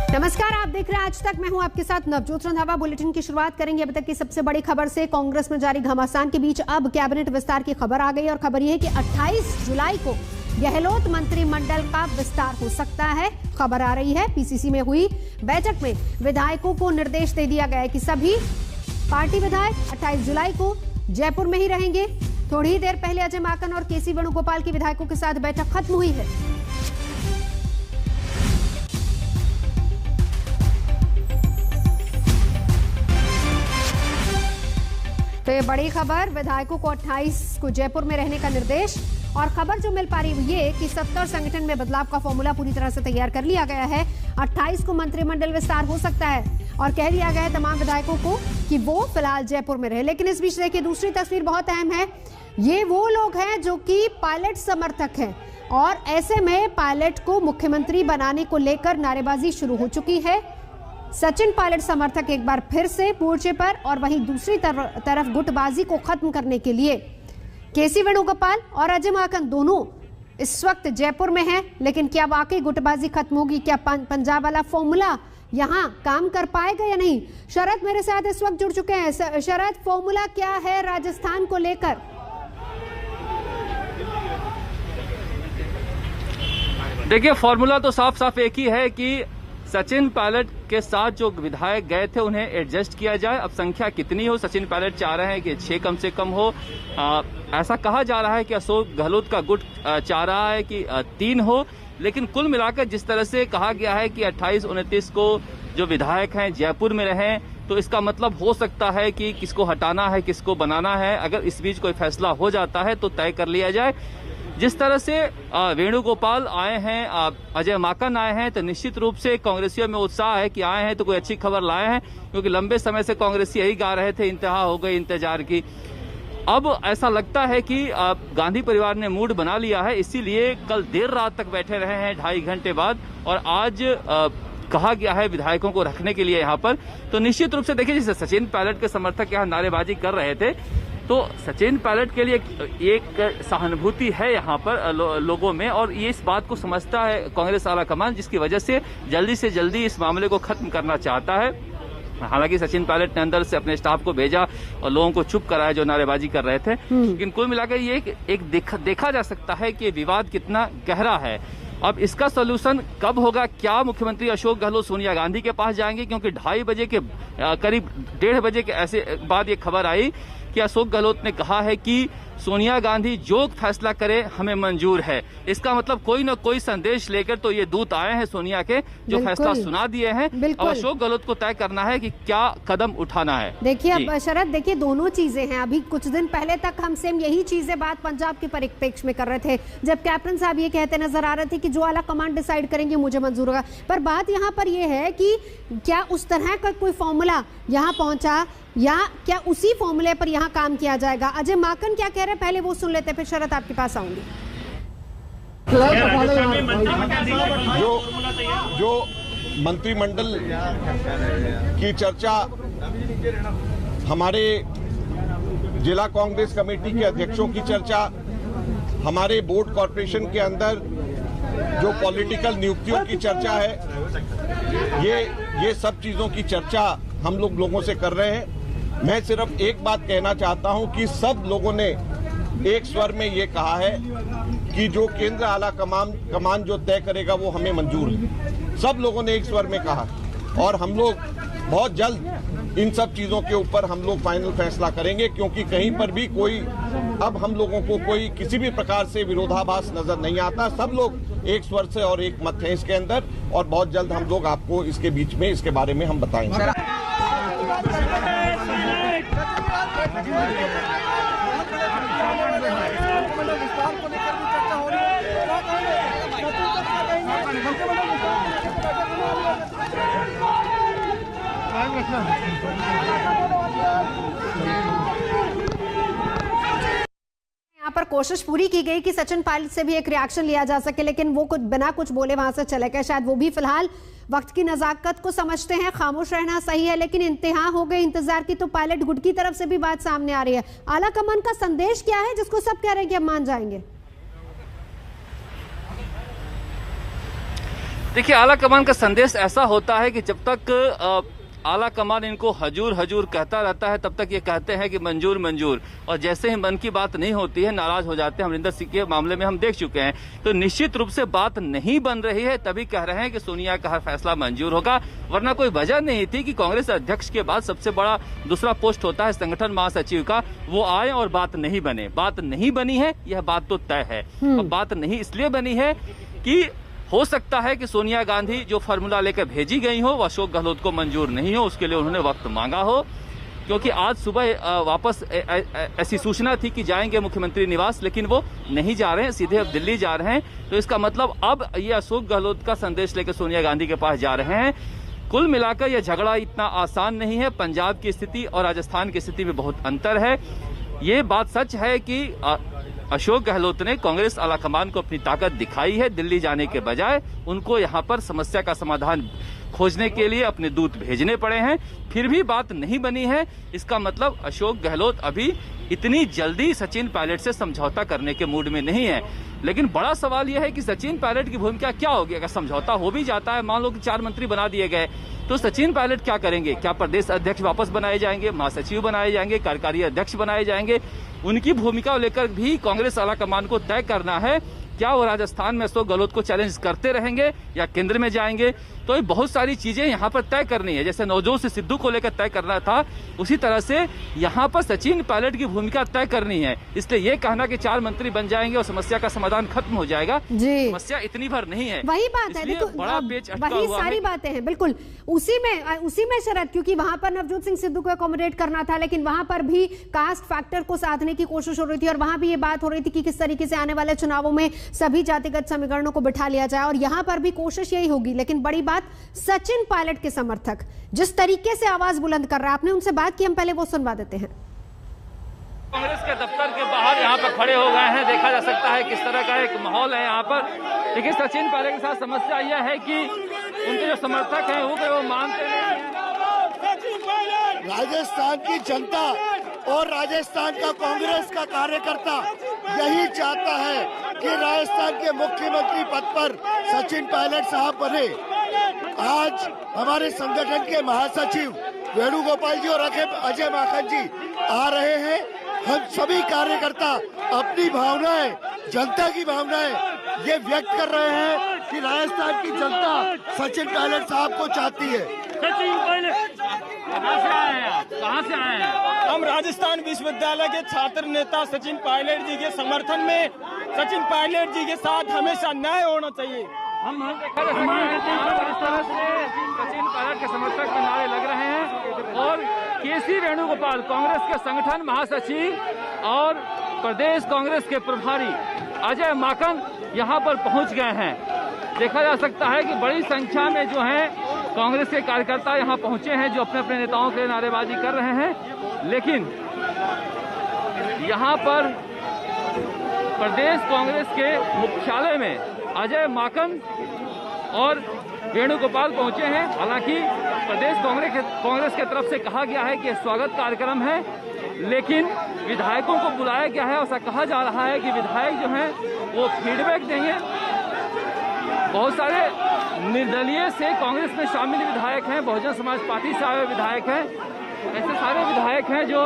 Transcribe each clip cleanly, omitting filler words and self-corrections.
नमस्कार, आप देख रहे हैं आज तक। मैं हूं आपके साथ नवजोत रंधावा। बुलेटिन की शुरुआत करेंगे अब तक की सबसे बड़ी खबर से। कांग्रेस में जारी घमासान के बीच अब कैबिनेट विस्तार की खबर आ गई और खबर यह है कि 28 जुलाई को गहलोत मंत्रिमंडल का विस्तार हो सकता है। खबर आ रही है पीसीसी में हुई बैठक में विधायकों को निर्देश दे दिया गया है कि सभी पार्टी विधायक 28 जुलाई को जयपुर में ही रहेंगे। थोड़ी ही देर पहले अजय माकन और केसी वेणुगोपाल की विधायकों के साथ बैठक खत्म हुई है। तो ये बड़ी खबर, विधायकों को 28 को जयपुर में रहने का निर्देश। और खबर जो मिल पा रही है ये कि 70 संगठन में बदलाव का फॉर्मूला पूरी तरह से तैयार कर लिया गया है। 28 को मंत्रिमंडल विस्तार हो सकता है और कह दिया गया है तमाम विधायकों को कि वो फिलहाल जयपुर में रहे। लेकिन इस बीच देखिए दूसरी तस्वीर बहुत अहम है। ये वो लोग हैं जो कि पायलट समर्थक हैं और ऐसे में पायलट को मुख्यमंत्री बनाने को लेकर नारेबाजी शुरू हो चुकी है। सचिन पायलट समर्थक एक बार फिर से मोर्चे पर और वहीं दूसरी तरफ गुटबाजी को खत्म करने के लिए केसी वेणुगोपाल और अजय माकन दोनों इस वक्त जयपुर में हैं। लेकिन क्या वाकई गुटबाजी खत्म होगी? क्या पंजाब वाला फॉर्मूला यहां काम कर पाएगा या नहीं? शरद मेरे साथ इस वक्त जुड़ चुके हैं। शरद, फॉर्मूला क्या है राजस्थान को लेकर? देखिए, फॉर्मूला तो साफ साफ एक ही है कि सचिन पायलट के साथ जो विधायक गए थे उन्हें एडजस्ट किया जाए। अब संख्या कितनी हो, सचिन पायलट चाह रहे हैं कि 6 कम से कम हो। ऐसा कहा जा रहा है कि अशोक गहलोत का गुट चाह रहा है कि 3 हो। लेकिन कुल मिलाकर जिस तरह से कहा गया है कि 28-29 को जो विधायक हैं जयपुर में रहें, तो इसका मतलब हो सकता है कि किसको हटाना है किसको बनाना है। अगर इस बीच कोई फैसला हो जाता है तो तय कर लिया जाए। जिस तरह से वेणुगोपाल आए हैं, अजय माकन आए हैं, तो निश्चित रूप से कांग्रेसियों में उत्साह है कि आए हैं तो कोई अच्छी खबर लाए हैं, क्योंकि लंबे समय से कांग्रेसी यही गा रहे थे इंतहा हो गई इंतजार की। अब ऐसा लगता है कि गांधी परिवार ने मूड बना लिया है, इसीलिए कल देर रात तक बैठे रहे हैं 2.5 घंटे बाद, और आज कहा गया है विधायकों को रखने के लिए यहाँ पर। तो निश्चित रूप से देखिए, जैसे सचिन पायलट के समर्थक यहाँ नारेबाजी कर रहे थे, तो सचिन पायलट के लिए एक सहानुभूति है यहाँ पर लोगों में, और ये इस बात को समझता है कांग्रेस आला कमान, जिसकी वजह से जल्दी से जल्दी इस मामले को खत्म करना चाहता है। हालांकि सचिन पायलट ने अंदर से अपने स्टाफ को भेजा और लोगों को चुप कराया जो नारेबाजी कर रहे थे। लेकिन कुल मिलाकर ये एक देखा जा सकता है कि विवाद कितना गहरा है। अब इसका सोल्यूशन कब होगा? क्या मुख्यमंत्री अशोक गहलोत सोनिया गांधी के पास जाएंगे? क्योंकि 2:30 बजे के करीब 1:30 बजे के ऐसे बाद ये खबर आई कि अशोक गहलोत ने कहा है कि सोनिया गांधी जो फैसला करे हमें मंजूर है। इसका मतलब कोई न कोई संदेश लेकर तो ये दूत आए हैं सोनिया के, जो फैसला सुना दिए हैं। अब अशोक गहलोत को तय करना है कि क्या कदम उठाना है। देखिए अब शरद, देखिए दोनों चीजें हैं। अभी कुछ दिन पहले तक हम सेम यही चीजें बात पंजाब के परिप्रेक्ष्य में कर रहे थे, जब कैप्टन साहब ये कहते नजर आ रहे थे कि जो आला कमांड डिसाइड करेंगे मुझे मंजूर होगा। पर बात यहाँ पर यह है कि क्या उस तरह का कोई फॉर्मूला यहाँ पहुंचा या क्या उसी फॉर्मूले पर यहाँ काम किया जाएगा? अजय माकन क्या कह रहे हैं पहले वो सुन लेते, फिर शरद आपके पास आऊंगी। जो मंत्रिमंडल की चर्चा हमारे जिला कांग्रेस कमेटी के अध्यक्षों की चर्चा, हमारे बोर्ड कॉर्पोरेशन के अंदर जो पॉलिटिकल नियुक्तियों की चर्चा है, ये सब चीजों की चर्चा हम लोगों से कर रहे हैं। मैं सिर्फ एक बात कहना चाहता हूं कि सब लोगों ने एक स्वर में ये कहा है कि जो केंद्र आला कमान जो तय करेगा वो हमें मंजूर है। सब लोगों ने एक स्वर में कहा और हम लोग बहुत जल्द इन सब चीजों के ऊपर हम लोग फाइनल फैसला करेंगे, क्योंकि कहीं पर भी कोई अब हम लोगों को कोई किसी भी प्रकार से विरोधाभास नजर नहीं आता। सब लोग एक स्वर से और एक मत है इसके अंदर, और बहुत जल्द हम लोग आपको इसके बीच में इसके बारे में हम बताएंगे। यहाँ पर कोशिश पूरी की गई कि सचिन पायलट से भी एक रिएक्शन लिया जा सके, लेकिन वो बिना कुछ बोले वहां से चले गए। शायद वो भी फिलहाल वक्त की नजाकत को समझते हैं, खामोश रहना सही है, लेकिन इंतहा हो गए इंतजार की। तो पायलट गुट की तरफ से भी बात सामने आ रही है। आला कमान का संदेश क्या है जिसको सब कह रहे हैं कि अब मान जाएंगे? देखिए, आला कमान का संदेश ऐसा होता है कि जब तक आला कमान इनको हजूर हजूर कहता रहता है तब तक ये कहते हैं कि मंजूर मंजूर, और जैसे ही मन की बात नहीं होती है नाराज हो जाते हैं। अमरिंदर सिंह के मामले में हम देख चुके हैं। तो निश्चित रूप से बात नहीं बन रही है, तभी कह रहे हैं कि सोनिया का हर फैसला मंजूर होगा, वरना कोई वजह नहीं थी कि कांग्रेस अध्यक्ष के बाद सबसे बड़ा दूसरा पोस्ट होता है संगठन महासचिव का, वो आए और बात नहीं बने। बात नहीं बनी है, यह बात तो तय है। और बात नहीं इसलिए बनी है कि हो सकता है कि सोनिया गांधी जो फार्मूला लेकर भेजी गई हो वो अशोक गहलोत को मंजूर नहीं हो, उसके लिए उन्होंने वक्त मांगा हो। क्योंकि आज सुबह वापस ऐसी सूचना थी कि जाएंगे मुख्यमंत्री निवास, लेकिन वो नहीं जा रहे हैं, सीधे अब दिल्ली जा रहे हैं। तो इसका मतलब अब ये अशोक गहलोत का संदेश लेकर सोनिया गांधी के पास जा रहे हैं। कुल मिलाकर यह झगड़ा इतना आसान नहीं है। पंजाब की स्थिति और राजस्थान की स्थिति में बहुत अंतर है। ये बात सच है कि अशोक गहलोत ने कांग्रेस आलाकमान को अपनी ताकत दिखाई है। दिल्ली जाने के बजाय उनको यहां पर समस्या का समाधान खोजने के लिए अपने दूत भेजने पड़े हैं, फिर भी बात नहीं बनी है। इसका मतलब अशोक गहलोत अभी इतनी जल्दी सचिन पायलट से समझौता करने के मूड में नहीं है। लेकिन बड़ा सवाल यह है कि सचिन पायलट की भूमिका क्या होगी अगर समझौता हो भी जाता है। मान लो कि 4 मंत्री बना दिए गए, तो सचिन पायलट क्या करेंगे? क्या प्रदेश अध्यक्ष वापस बनाए जाएंगे, महासचिव बनाए जाएंगे, कार्यकारी अध्यक्ष बनाए जाएंगे? उनकी भूमिका लेकर भी कांग्रेस आलाकमान को तय करना है। क्या वो राजस्थान में अशोक गहलोत को चैलेंज करते रहेंगे या केंद्र में जाएंगे? तो ये बहुत सारी चीजें यहाँ पर तय करनी है। जैसे नवजोत से सिद्धू को लेकर तय करना था, उसी तरह से यहाँ पर सचिन पायलट की भूमिका तय करनी है। इसलिए ये कहना कि 4 मंत्री बन जाएंगे और समस्या का समाधान खत्म हो जाएगा, समस्या इतनी भर नहीं है। वही बात है, देखो बड़ा पेच अटका वही हुआ सारी बातें हैं। बिल्कुल उसी में शरत, क्योंकि वहां पर नवजोत सिंह सिद्धू को अकोमोडेट करना था, लेकिन वहां पर भी कास्ट फैक्टर को साधने की कोशिश हो रही थी और वहां भी ये बात हो रही थी कि किस तरीके से आने वाले चुनावों में सभी जातिगत समीकरणों को बिठा लिया जाए, और यहां पर भी कोशिश यही होगी। लेकिन बड़ी बात, सचिन पायलट के समर्थक जिस तरीके से आवाज बुलंद कर रहा है, आपने उनसे बात की, हम पहले वो सुनवा देते हैं। कांग्रेस के दफ्तर के बाहर यहाँ पर खड़े हो गए हैं, देखा जा सकता है किस तरह का एक माहौल है यहाँ पर। देखिए, सचिन पायलट के साथ समस्या यह है कि उनके जो समर्थक हैं वो मानते नहीं हैं। राजस्थान की जनता और राजस्थान का कांग्रेस का कार्यकर्ता यही चाहता है कि राजस्थान के मुख्यमंत्री पद पर सचिन पायलट साहब बने। आज हमारे संगठन के महासचिव वेणुगोपाल जी और अजय माखन जी आ रहे हैं। हम सभी कार्यकर्ता अपनी भावनाएं, जनता की भावनाएं ये व्यक्त कर रहे हैं कि राजस्थान की जनता सचिन पायलट साहब को चाहती है। सचिन पायलट कहाँ से आए हैं आप? कहाँ से आए हैं? हम राजस्थान विश्वविद्यालय के छात्र नेता सचिन पायलट जी के समर्थन में, सचिन पायलट जी के साथ हमेशा न्याय होना चाहिए। हम देखा जा सकते हैं कि इस तरह से सचिन पायलट के समर्थक के नारे लग रहे हैं। और केसी वेणुगोपाल, कांग्रेस के संगठन महासचिव और प्रदेश कांग्रेस के प्रभारी अजय माकन यहाँ पर पहुँच गए हैं। देखा जा सकता है कि बड़ी संख्या में जो है कांग्रेस के कार्यकर्ता यहाँ पहुंचे हैं, जो अपने अपने नेताओं के नारेबाजी कर रहे हैं। लेकिन यहाँ पर प्रदेश कांग्रेस के मुख्यालय में अजय माकन और वेणुगोपाल पहुंचे हैं। हालांकि प्रदेश कांग्रेस की तरफ से कहा गया है कि स्वागत कार्यक्रम है, लेकिन विधायकों को बुलाया गया है। ऐसा कहा जा रहा है कि विधायक जो हैं वो फीडबैक देंगे। बहुत सारे निर्दलीय से कांग्रेस में शामिल विधायक हैं, बहुजन समाज पार्टी से आए विधायक हैं, ऐसे सारे विधायक हैं जो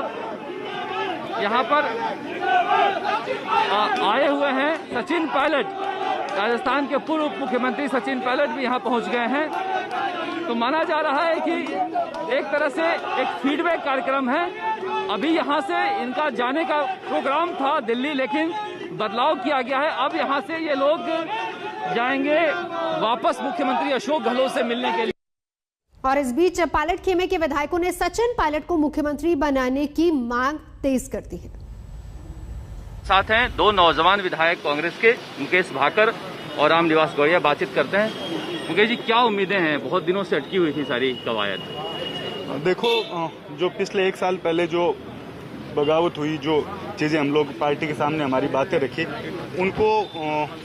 यहाँ पर आए हुए हैं। सचिन पायलट, राजस्थान के पूर्व उप मुख्यमंत्री सचिन पायलट भी यहाँ पहुँच गए हैं। तो माना जा रहा है कि एक तरह से एक फीडबैक कार्यक्रम है। अभी यहाँ से इनका जाने का प्रोग्राम था दिल्ली, लेकिन बदलाव किया गया है। अब यहाँ से ये लोग जाएंगे वापस मुख्यमंत्री अशोक गहलोत से मिलने के लिए। और इस बीच पायलट खेमे के विधायकों ने सचिन पायलट को मुख्यमंत्री बनाने की मांग तेज कर दी है। साथ हैं 2 नौजवान विधायक कांग्रेस के, मुकेश भाकर और रामनिवास गौड़िया। बातचीत करते हैं। मुकेश जी, क्या उम्मीदें हैं? बहुत दिनों से अटकी हुई थी सारी कवायद। देखो, जो पिछले 1 साल पहले जो बगावत हुई, जो चीज़ें हम लोग पार्टी के सामने हमारी बातें रखी, उनको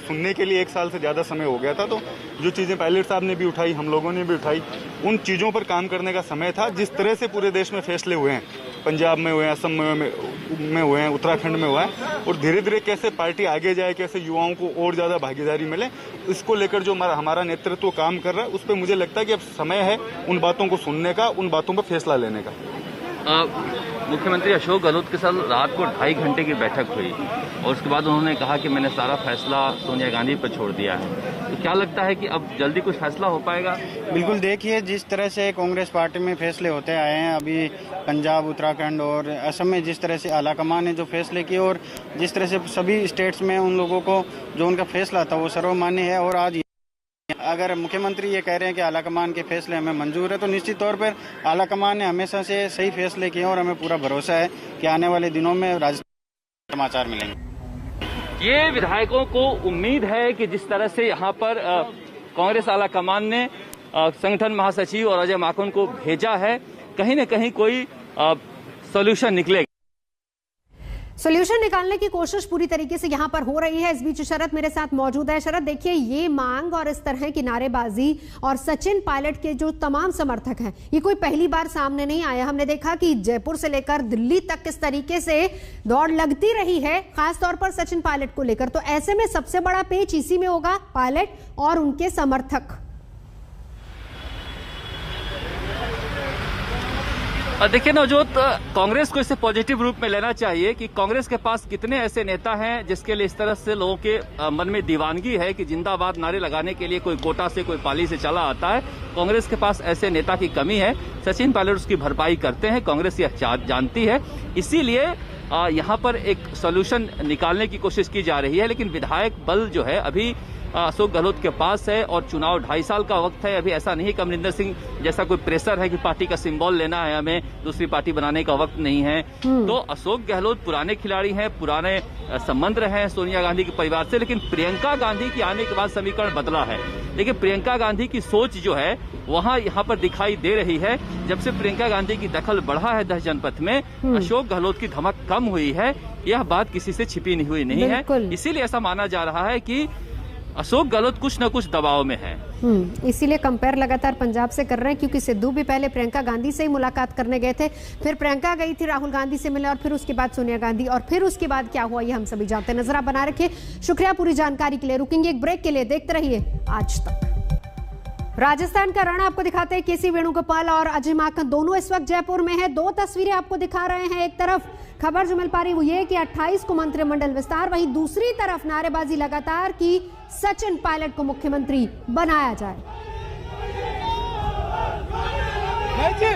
सुनने के लिए 1 साल से ज़्यादा समय हो गया था। तो जो चीज़ें पायलट साहब ने भी उठाई, हम लोगों ने भी उठाई, उन चीज़ों पर काम करने का समय था। जिस तरह से पूरे देश में फैसले हुए हैं पंजाब में हुए हैं, असम में हुए हैं, उत्तराखंड में हुआ है, और धीरे धीरे कैसे पार्टी आगे जाए, कैसे युवाओं को और ज़्यादा भागीदारी मिले, इसको लेकर जो हमारा नेतृत्व काम कर रहा है, उस पर मुझे लगता है कि अब समय है उन बातों को सुनने का, उन बातों पर फैसला लेने का। मुख्यमंत्री अशोक गहलोत के साथ रात को 2.5 घंटे की बैठक हुई और उसके बाद उन्होंने कहा कि मैंने सारा फैसला सोनिया गांधी पर छोड़ दिया है, तो क्या लगता है कि अब जल्दी कुछ फैसला हो पाएगा? बिल्कुल, देखिए जिस तरह से कांग्रेस पार्टी में फैसले होते आए हैं, अभी पंजाब, उत्तराखंड और असम में जिस तरह से आलाकमान ने जो फैसले किए और जिस तरह से सभी स्टेट्स में उन लोगों को जो उनका फैसला था वो सर्वमान्य है, और आज अगर मुख्यमंत्री ये कह रहे हैं कि आलाकमान के फैसले हमें मंजूर है, तो निश्चित तौर पर आलाकमान ने हमेशा से सही फैसले किए और हमें पूरा भरोसा है कि आने वाले दिनों में राजनीतिक समाचार मिलेंगे। ये विधायकों को उम्मीद है कि जिस तरह से यहाँ पर कांग्रेस आलाकमान ने संगठन महासचिव और अजय माकन को भेजा है, कहीं न कहीं कोई सॉल्यूशन निकलेगा। सॉल्यूशन निकालने की कोशिश पूरी तरीके से यहां पर हो रही है। इस बीच शरद मेरे साथ मौजूद है। शरद, देखिए ये मांग और इस तरह की नारेबाजी और सचिन पायलट के जो तमाम समर्थक हैं, ये कोई पहली बार सामने नहीं आया। हमने देखा कि जयपुर से लेकर दिल्ली तक किस तरीके से दौड़ लगती रही है, खासतौर पर सचिन पायलट को लेकर। तो ऐसे में सबसे बड़ा पेच इसी में होगा, पायलट और उनके समर्थक। देखिए नवजोत, कांग्रेस को इसे पॉजिटिव रूप में लेना चाहिए कि कांग्रेस के पास कितने ऐसे नेता हैं जिसके लिए इस तरह से लोगों के मन में दीवानगी है कि जिंदाबाद नारे लगाने के लिए कोई कोटा से, कोई पाली से चला आता है। कांग्रेस के पास ऐसे नेता की कमी है। सचिन पायलट उसकी भरपाई करते हैं, कांग्रेस यह जानती है, इसीलिए यहाँ पर एक सोल्यूशन निकालने की कोशिश की जा रही है। लेकिन विधायक बल जो है अभी अशोक गहलोत के पास है और चुनाव 2.5 साल का वक्त है। अभी ऐसा नहीं कि अमरिंदर सिंह जैसा कोई प्रेशर है कि पार्टी का सिंबल लेना है, हमें दूसरी पार्टी बनाने का वक्त नहीं है। तो अशोक गहलोत पुराने खिलाड़ी हैं, पुराने संबंध रहे हैं सोनिया गांधी के परिवार से, लेकिन प्रियंका गांधी के आने के बाद समीकरण बदला है। लेकिन प्रियंका गांधी की सोच जो है वहां यहाँ पर दिखाई दे रही है। जब से प्रियंका गांधी की दखल बढ़ा है 10 जनपद में, अशोक गहलोत की धमक कम हुई है। यह बात किसी से छिपी नहीं हुई नहीं है, इसीलिए ऐसा माना जा रहा है कि अशोक गहलोत कुछ न कुछ दबाव में है। इसीलिए कंपेयर लगातार पंजाब से कर रहे हैं, क्योंकि सिद्धू भी पहले प्रियंका गांधी से ही मुलाकात करने गए थे, फिर प्रियंका गई थी राहुल गांधी से मिले, और फिर उसके बाद सोनिया गांधी, और फिर उसके बाद क्या हुआ ये हम सभी जानते हैं। नजर आप बना रखिए। शुक्रिया पूरी जानकारी के लिए। रुकेंगे एक ब्रेक के लिए, देखते रहिए आज तक। राजस्थान का रण आपको दिखाते हैं। केसी वेणुगोपाल और अजय माकन दोनों इस वक्त जयपुर में है। 2 तस्वीरें आपको दिखा रहे हैं। एक तरफ खबर जो मिल पा रही वो ये कि 28 को मंत्रिमंडल विस्तार, वहीं दूसरी तरफ नारेबाजी लगातार कि सचिन पायलट को मुख्यमंत्री बनाया जाए। नहीं जी,